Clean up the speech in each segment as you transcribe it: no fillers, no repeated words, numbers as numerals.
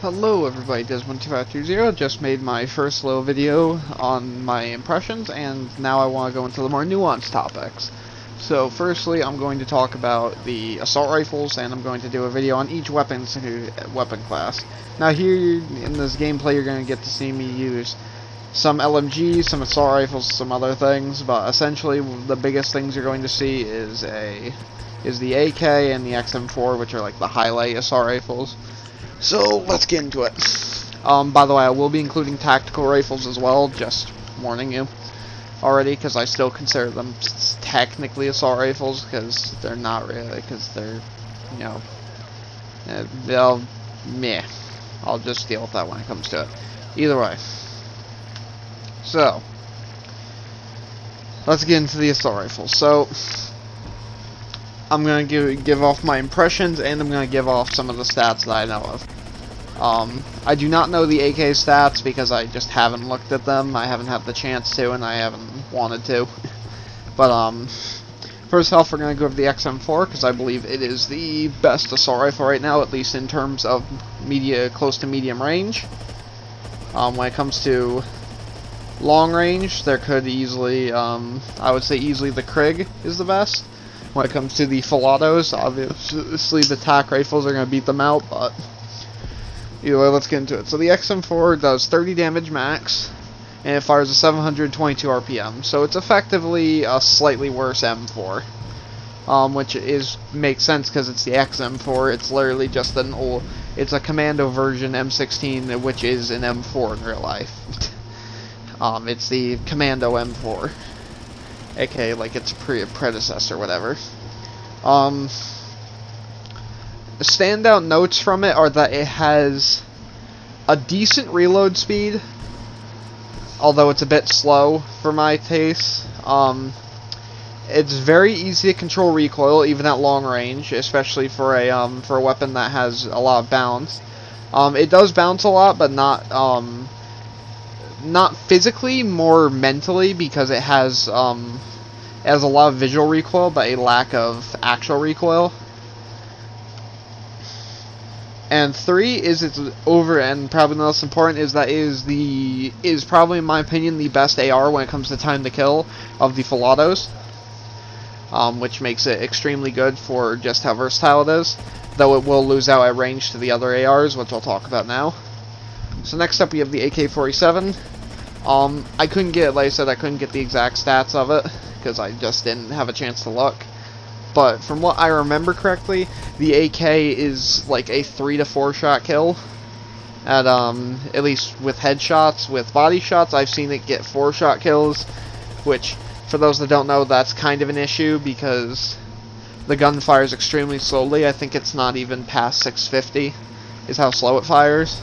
Hello everybody, Des12520 just made my first little video on my impressions, and now I want to go into the more nuanced topics. So firstly, I'm going to talk about the assault rifles, and I'm going to do a video on each weapon class. Now here in this gameplay you're going to get to see me use some LMGs, some assault rifles, some other things, but essentially the biggest things you're going to see is the AK and the XM4, which are like the highlight assault rifles. So, let's get into it. By the way, I will be including tactical rifles as well, just warning you already, because I still consider them technically assault rifles, because they're not really, because they're, you know, meh. I'll just deal with that when it comes to it. Either way. So, let's get into the assault rifles. So, I'm going to give off my impressions, and I'm going to give off some of the stats that I know of. I do not know the AK stats because I just haven't looked at them. I haven't had the chance to, and I haven't wanted to. But, first off, we're going to go over the XM4, because I believe it is the best assault rifle right now, at least in terms of close to medium range. When it comes to long range, there could easily, I would say easily the Krig is the best. When it comes to the Filatos, obviously the TAC rifles are going to beat them out, but either way, let's get into it. So the XM4 does 30 damage max, and it fires at 722 RPM, so it's effectively a slightly worse M4, which makes sense because it's the XM4. It's literally just it's a commando version M16, which is an M4 in real life. It's the commando M4. aka like its predecessor, whatever. Standout notes from it are that it has a decent reload speed, although it's a bit slow for my taste. It's very easy to control recoil, even at long range, especially for a weapon that has a lot of bounce. It does bounce a lot, but not physically, more mentally, because it has a lot of visual recoil, but a lack of actual recoil. And 3 is its and probably the most important is that it is probably, in my opinion, the best AR when it comes to time to kill of the Filatos, which makes it extremely good for just how versatile it is, though it will lose out at range to the other ARs, which I'll talk about now. So next up we have the AK-47. I couldn't get, like I said, I couldn't get the exact stats of it, because I just didn't have a chance to look. But from what I remember correctly, the AK is like a 3 to 4 shot kill. At least with headshots. With body shots, I've seen it get 4 shot kills, which, for those that don't know, that's kind of an issue because the gun fires extremely slowly. I think it's not even past 650 is how slow it fires.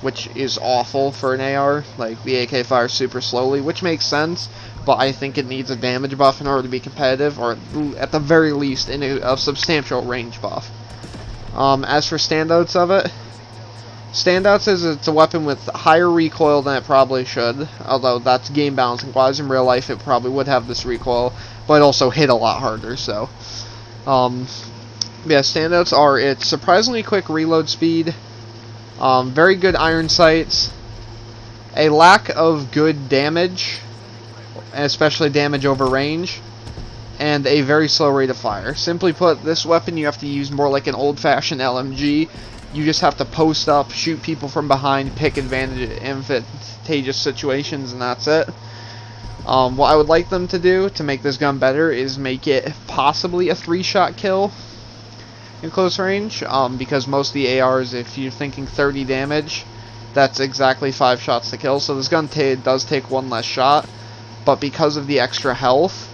Which is awful for an AR. Like, the AK fires super slowly, which makes sense, but I think it needs a damage buff in order to be competitive, or at the very least, a substantial range buff. As for standouts of it, standouts is it's a weapon with higher recoil than it probably should, although that's game balancing wise. In real life, it probably would have this recoil, but it also hit a lot harder, so. Yeah, standouts are its surprisingly quick reload speed, very good iron sights, a lack of good damage, especially damage over range, and a very slow rate of fire. Simply put, this weapon you have to use more like an old-fashioned LMG. You just have to post up, shoot people from behind, pick advantageous situations, and that's it. What I would like them to do to make this gun better is make it possibly a 3-shot kill in close range, because most of the ARs, if you're thinking 30 damage, that's exactly 5 shots to kill. So this gun does take 1 less shot, but because of the extra health,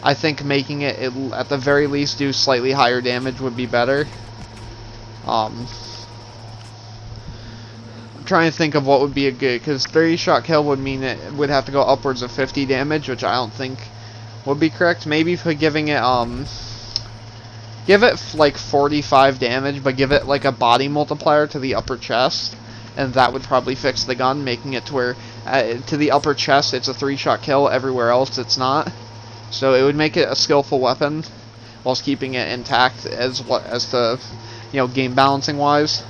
I think making it at the very least do slightly higher damage would be better. I'm trying to think of what would be a good, because 30-shot kill would mean it would have to go upwards of 50 damage, which I don't think would be correct. Maybe for giving it give it like 45 damage, but give it like a body multiplier to the upper chest, and that would probably fix the gun, making it to where to the upper chest it's a 3-shot kill, everywhere else it's not. So it would make it a skillful weapon whilst keeping it intact as to, you know, game balancing wise.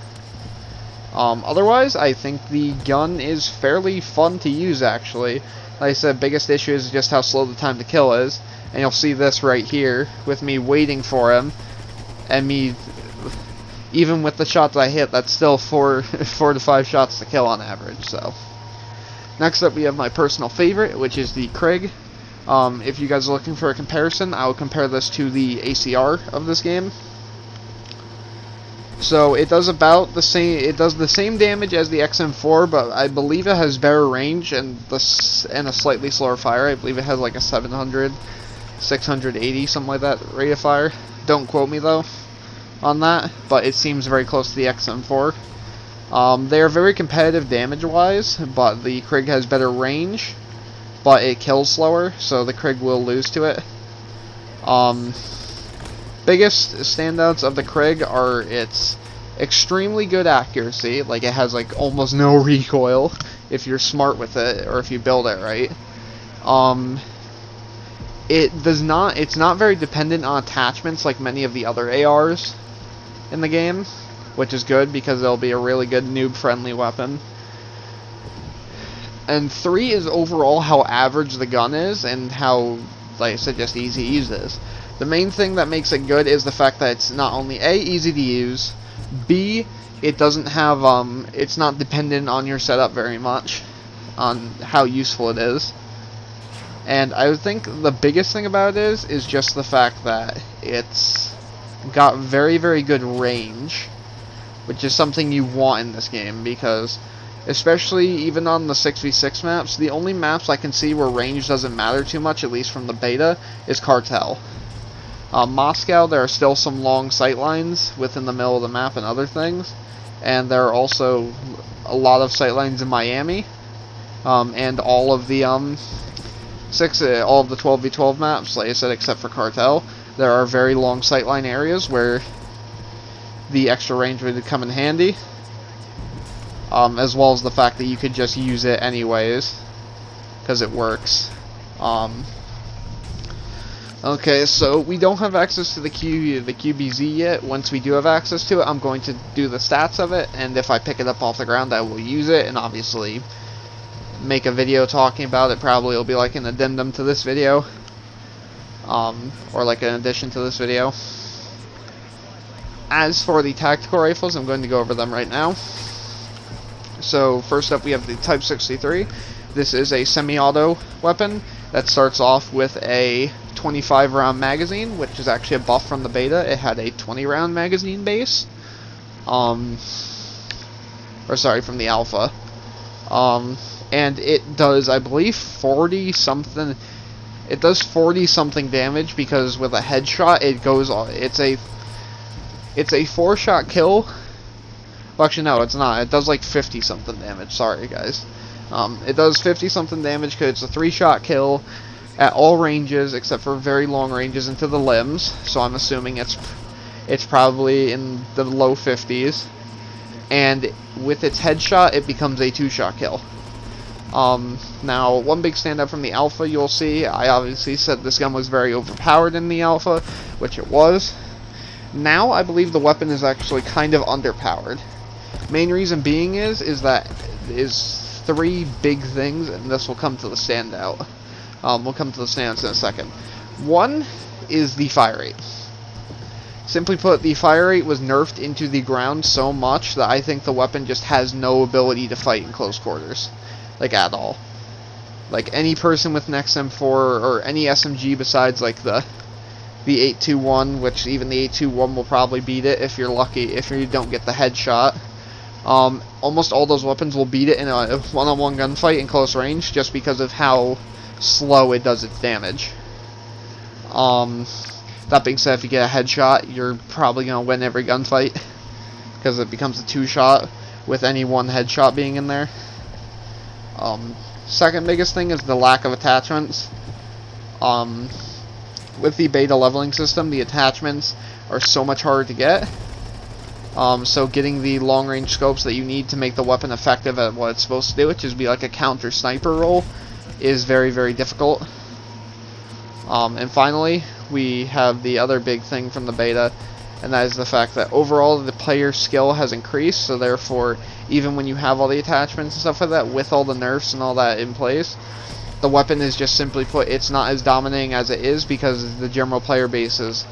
Otherwise, I think the gun is fairly fun to use, actually. Like I said, biggest issue is just how slow the time to kill is. And you'll see this right here, with me waiting for him, and me, even with the shots I hit, that's still 4 to 5 shots to kill on average, so. Next up, we have my personal favorite, which is the Krig. If you guys are looking for a comparison, I will compare this to the ACR of this game. So it does about the same. It does the same damage as the XM4, but I believe it has better range and a slightly slower fire. I believe it has like a 700, 680, something like that rate of fire. Don't quote me though on that, but it seems very close to the XM4. They are very competitive damage-wise, but the Krig has better range, but it kills slower, so the Krig will lose to it. Biggest standouts of the Krig are its extremely good accuracy, like it has like almost no recoil if you're smart with it, or if you build it right. It's not very dependent on attachments like many of the other ARs in the game, which is good because it'll be a really good noob-friendly weapon. And 3 is overall how average the gun is, and how, like I said, just easy to use is. The main thing that makes it good is the fact that it's not only A, easy to use, B, it doesn't have, it's not dependent on your setup very much, on how useful it is. And I would think the biggest thing about it is just the fact that it's got very, very good range, which is something you want in this game, because especially even on the 6v6 maps, the only maps I can see where range doesn't matter too much, at least from the beta, is Cartel. Moscow, there are still some long sight lines within the middle of the map and other things, and there are also a lot of sight lines in Miami, and all of the all of the 12v12 maps, like I said, except for Cartel, there are very long sightline areas where the extra range would come in handy, as well as the fact that you could just use it anyways, because it works. Okay, so we don't have access to the QBZ yet. Once we do have access to it, I'm going to do the stats of it, and if I pick it up off the ground, I will use it, and obviously make a video talking about it. Probably it'll be like an addendum to this video, or like an addition to this video. As for the tactical rifles, I'm going to go over them right now. So first up, we have the Type 63. This is a semi-auto weapon that starts off with a 25 round magazine, which is actually a buff from the beta. It had a 20 round magazine base, or sorry, from the alpha. And it does, I believe, 40 something. It does 40 something damage, because with a headshot it goes, it's a 4-shot kill. Well, actually no, it's not. It does like 50 something damage. Sorry guys. It does 50 something damage because it's a 3-shot kill at all ranges except for very long ranges into the limbs. So I'm assuming it's probably in the low 50s. And with its headshot, it becomes a 2-shot kill. Now, one big standout from the alpha you'll see, I obviously said this gun was very overpowered in the alpha, which it was. Now, I believe the weapon is actually kind of underpowered. Main reason being is 3 big things, and this will come to the standout. We'll come to the standouts in a second. One is the fire rate. Simply put, the fire rate was nerfed into the ground so much that I think the weapon just has no ability to fight in close quarters. Like, at all. Like, any person with an XM4 or any SMG besides, like, the 821, which even the 821 will probably beat it if you're lucky, if you don't get the headshot. Almost all those weapons will beat it in a one-on-one gunfight in close range, just because of how slow it does its damage. That being said, if you get a headshot, you're probably going to win every gunfight, because it becomes a 2-shot with any one headshot being in there. Second biggest thing is the lack of attachments. With the beta leveling system, the attachments are so much harder to get. So getting the long-range scopes that you need to make the weapon effective at what it's supposed to do, which is be like a counter sniper role, is very, very difficult. And finally, we have the other big thing from the beta, and that is the fact that overall the player skill has increased, so therefore, even when you have all the attachments and stuff like that, with all the nerfs and all that in place, the weapon is just simply put, it's not as dominating as it is because the general player base is,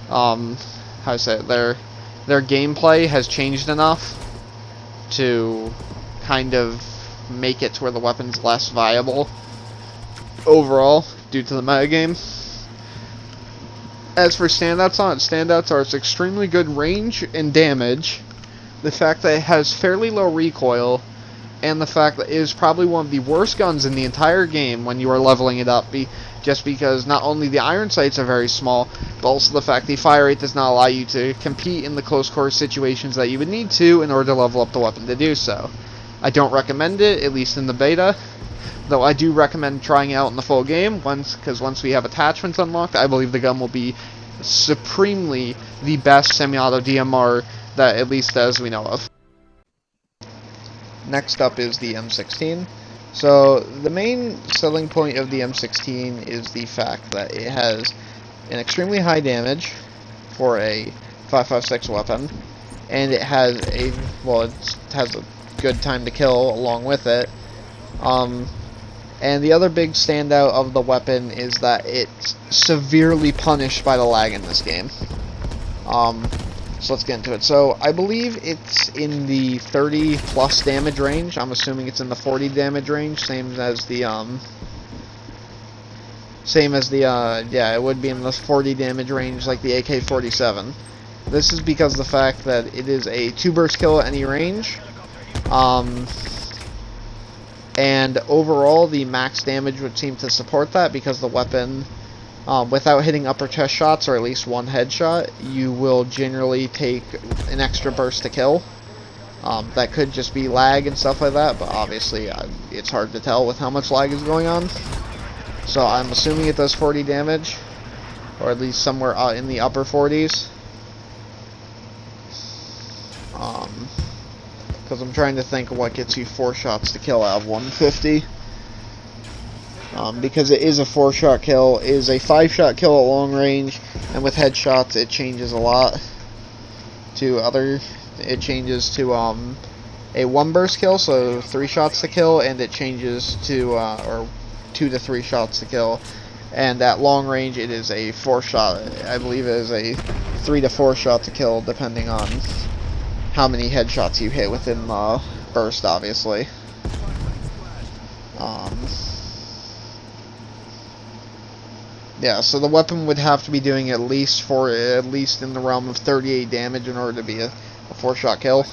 how to say it, their gameplay has changed enough to kind of make it to where the weapon's less viable overall due to the metagame. As for standouts on it, standouts are its extremely good range and damage, the fact that it has fairly low recoil, and the fact that it is probably one of the worst guns in the entire game when you are leveling it up, just because not only the iron sights are very small, but also the fact the fire rate does not allow you to compete in the close quarter situations that you would need to in order to level up the weapon to do so. I don't recommend it, at least in the beta, though I do recommend trying it out in the full game, because once we have attachments unlocked, I believe the gun will be supremely the best semi-auto DMR that at least as we know of. Next up is the M16. So the main selling point of the M16 is the fact that it has an extremely high damage for a 5.56 weapon, and it has a good time to kill along with it. And the other big standout of the weapon is that it's severely punished by the lag in this game. So let's get into it. So I believe it's in the 30 plus damage range. I'm assuming it's in the 40 damage range, same as the yeah, it would be in the 40 damage range like the AK-47. This is because of the fact that it is a 2-burst kill at any range. And overall the max damage would seem to support that because the weapon, without hitting upper chest shots or at least one headshot, you will generally take an extra burst to kill. That could just be lag and stuff like that, but obviously it's hard to tell with how much lag is going on. So I'm assuming it does 40 damage, or at least somewhere in the upper 40s. Because I'm trying to think of what gets you 4 shots to kill out of 150. Because it is a 4-shot kill, it is a 5-shot kill at long range, and with headshots it changes a lot it changes to a 1-burst kill, so 3 shots to kill, and it changes to or 2 to 3 shots to kill, and at long range it is a 4-shot, I believe it is a 3 to 4 shot to kill depending on how many headshots you hit within the burst, obviously. Yeah, so the weapon would have to be doing at least in the realm of 38 damage in order to be a 4-shot kill.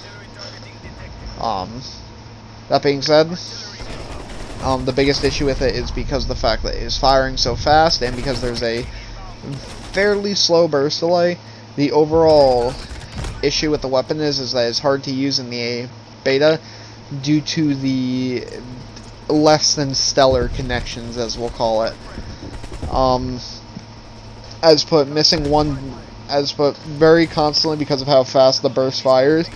That being said, the biggest issue with it is because of the fact that it is firing so fast, and because there's a fairly slow burst delay. The overall issue with the weapon is that it's hard to use in the beta due to the less than stellar connections, as we'll call it. As put very constantly because of how fast the burst fires.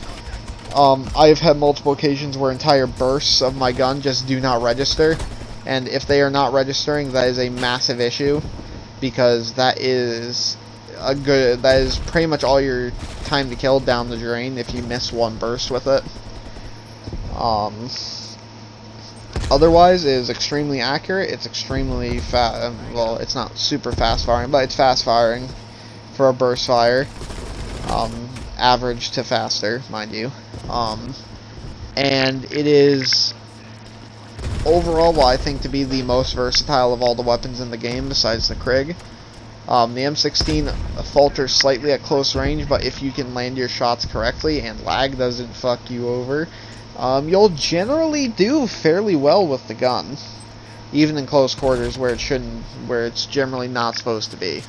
I've had multiple occasions where entire bursts of my gun just do not register, and if they are not registering, that is a massive issue, because that is pretty much all your time to kill down the drain if you miss one burst with it. Otherwise, it is extremely accurate. It's extremely fast. Well, it's not super fast firing, but it's fast firing for a burst fire. Average to faster, mind you. And it is overall what I think to be the most versatile of all the weapons in the game, besides the Krig. The M16 falters slightly at close range, but if you can land your shots correctly and lag doesn't fuck you over, you'll generally do fairly well with the gun, even in close quarters where it's generally not supposed to be.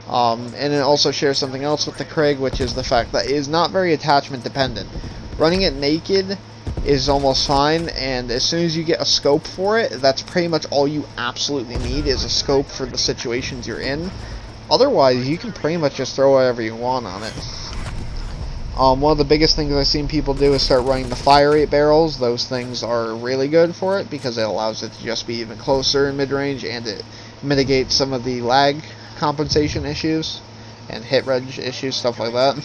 And it also shares something else with the Krig, which is the fact that it is not very attachment dependent. Running it naked is almost fine, and as soon as you get a scope for it, that's pretty much all you absolutely need, is a scope for the situations you're in. Otherwise, you can pretty much just throw whatever you want on it. One of the biggest things I've seen people do is start running the fire rate barrels. Those things are really good for it because it allows it to just be even closer in mid-range, and it mitigates some of the lag compensation issues. and hit reg issues, stuff like that.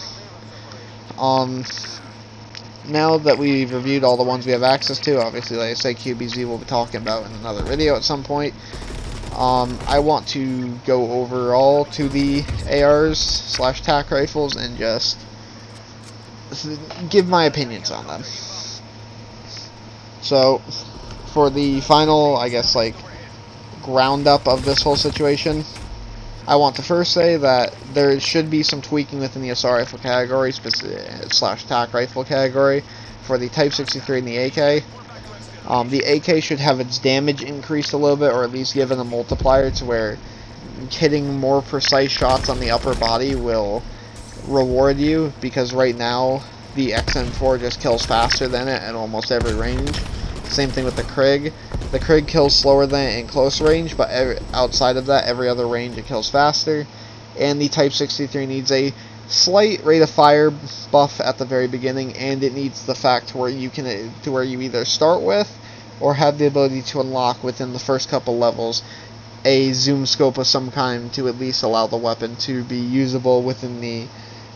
Now that we've reviewed all the ones we have access to, obviously, like I say, QBZ we'll be talking about in another video at some point. I want to go overall to the ARs/TAC rifles and just give my opinions on them. So, for the final, I guess, like, ground up of this whole situation, I want to first say that there should be some tweaking within the assault rifle category, /TAC rifle category, for the Type 63 and the AK. The AK should have its damage increased a little bit, or at least given a multiplier to where hitting more precise shots on the upper body will reward you, because right now the XM4 just kills faster than it at almost every range. Same thing with the Krig. The Krig kills slower than it in close range, but outside of that, every other range it kills faster. And the Type 63 needs a slight rate of fire buff at the very beginning, and it needs the fact where you either start with or have the ability to unlock within the first couple levels a zoom scope of some kind to at least allow the weapon to be usable within the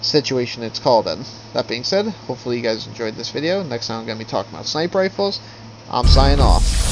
situation it's called in. That being said, hopefully you guys enjoyed this video. Next time I'm going to be talking about sniper rifles. I'm signing off.